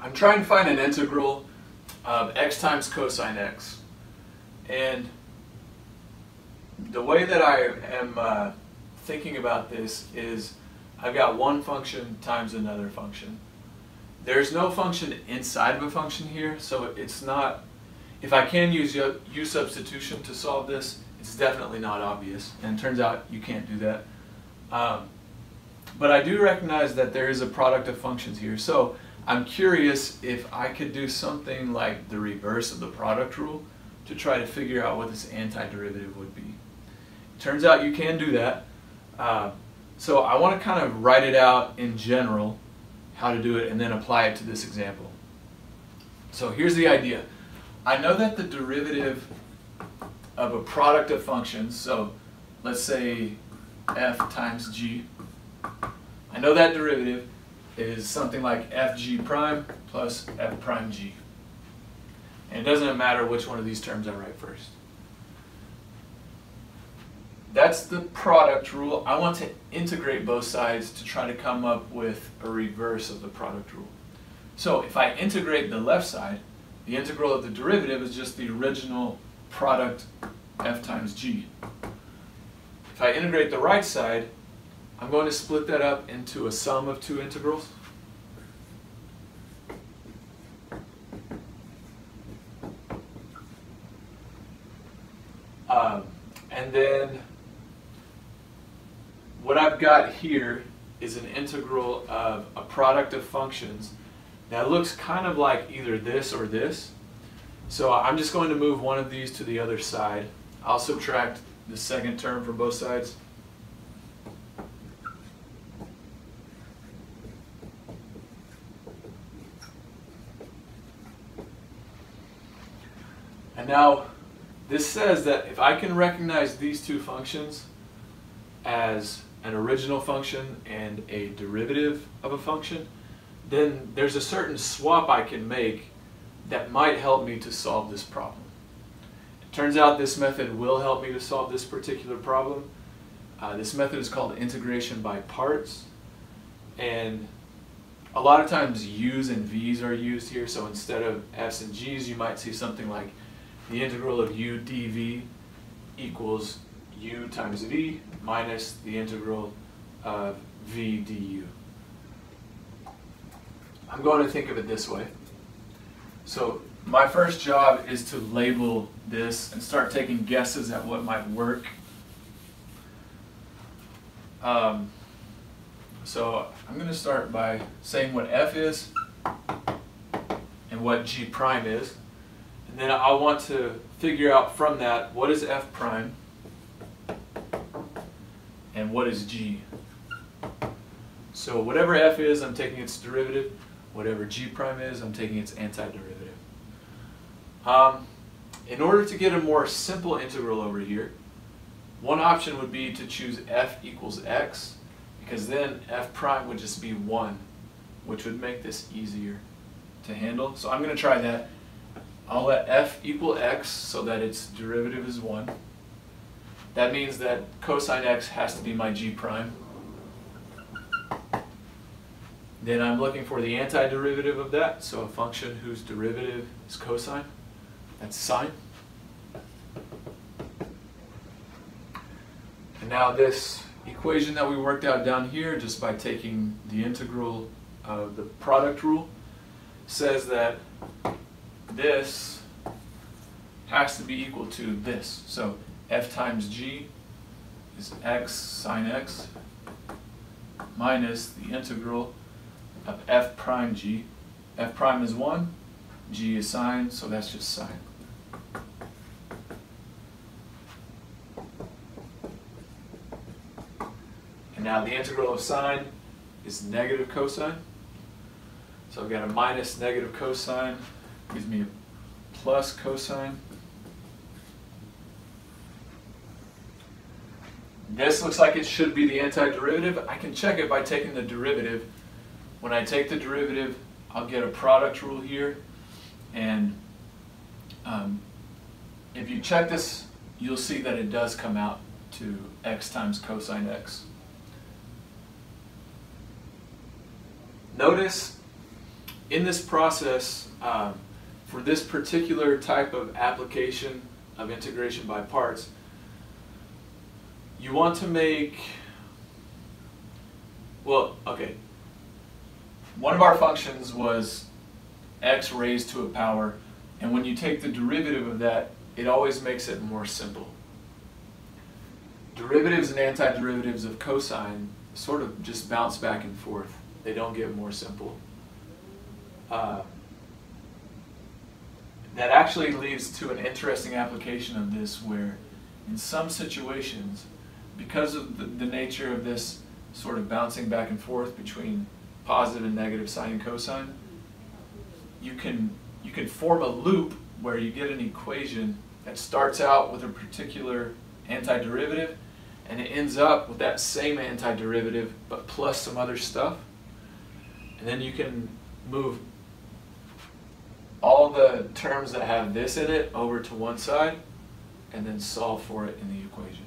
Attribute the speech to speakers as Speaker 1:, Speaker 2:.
Speaker 1: I'm trying to find an integral of x times cosine x. And the way that I am thinking about this is I've got one function times another function. There's no function inside of a function here, so it's not, if I can use U substitution to solve this, it's definitely not obvious. And it turns out you can't do that. But I do recognize that there is a product of functions here. So I'm curious if I could do something like the reverse of the product rule to try to figure out what this antiderivative would be. It turns out you can do that. So I want to kind of write it out in general, how to do it, and then apply it to this example. So here's the idea. I know that the derivative of a product of functions, so let's say f times g, I know that derivative is something like fg prime plus f prime g. And it doesn't matter which one of these terms I write first. That's the product rule. I want to integrate both sides to try to come up with a reverse of the product rule. So if I integrate the left side, the integral of the derivative is just the original product f times g. If I integrate the right side, I'm going to split that up into a sum of two integrals. And then what I've got here is an integral of a product of functions that looks kind of like either this or this. So I'm just going to move one of these to the other side. I'll subtract the second term from both sides. And now this says that if I can recognize these two functions as an original function and a derivative of a function, then there's a certain swap I can make that might help me to solve this problem. It turns out this method will help me to solve this particular problem. This method is called integration by parts, and a lot of times u's and v's are used here, so instead of f's and g's you might see something like the integral of u dv equals u times v minus the integral of v du. I'm going to think of it this way. So my first job is to label this and start taking guesses at what might work. So I'm going to start by saying what f is and what g prime is. And then I want to figure out from that what is f prime and what is g. So whatever f is, I'm taking its derivative. Whatever g prime is, I'm taking its antiderivative. In order to get a more simple integral over here, one option would be to choose f equals x, because then f prime would just be 1, which would make this easier to handle. So I'm going to try that. I'll let f equal x so that its derivative is 1. That means that cosine x has to be my g prime. Then I'm looking for the antiderivative of that, so a function whose derivative is cosine. That's sine. And now this equation that we worked out down here, just by taking the integral of the product rule, says that this has to be equal to this. So f times g is x sine x minus the integral of f prime g. F prime is 1, g is sine, so that's just sine. And now the integral of sine is negative cosine. So I've got a minus negative cosine, gives me a plus cosine. This looks like it should be the antiderivative. I can check it by taking the derivative. When I take the derivative, I'll get a product rule here. And if you check this, you'll see that it does come out to x times cosine x. Notice in this process, for this particular type of application of integration by parts, you want to make, well, okay, one of our functions was x raised to a power, and when you take the derivative of that, it always makes it more simple. Derivatives and antiderivatives of cosine sort of just bounce back and forth. They don't get more simple. That actually leads to an interesting application of this, where in some situations, because of the nature of this sort of bouncing back and forth between positive and negative sine and cosine, you can form a loop where you get an equation that starts out with a particular antiderivative, and it ends up with that same antiderivative but plus some other stuff. And then you can move all the terms that have this in it over to one side and then solve for it in the equation.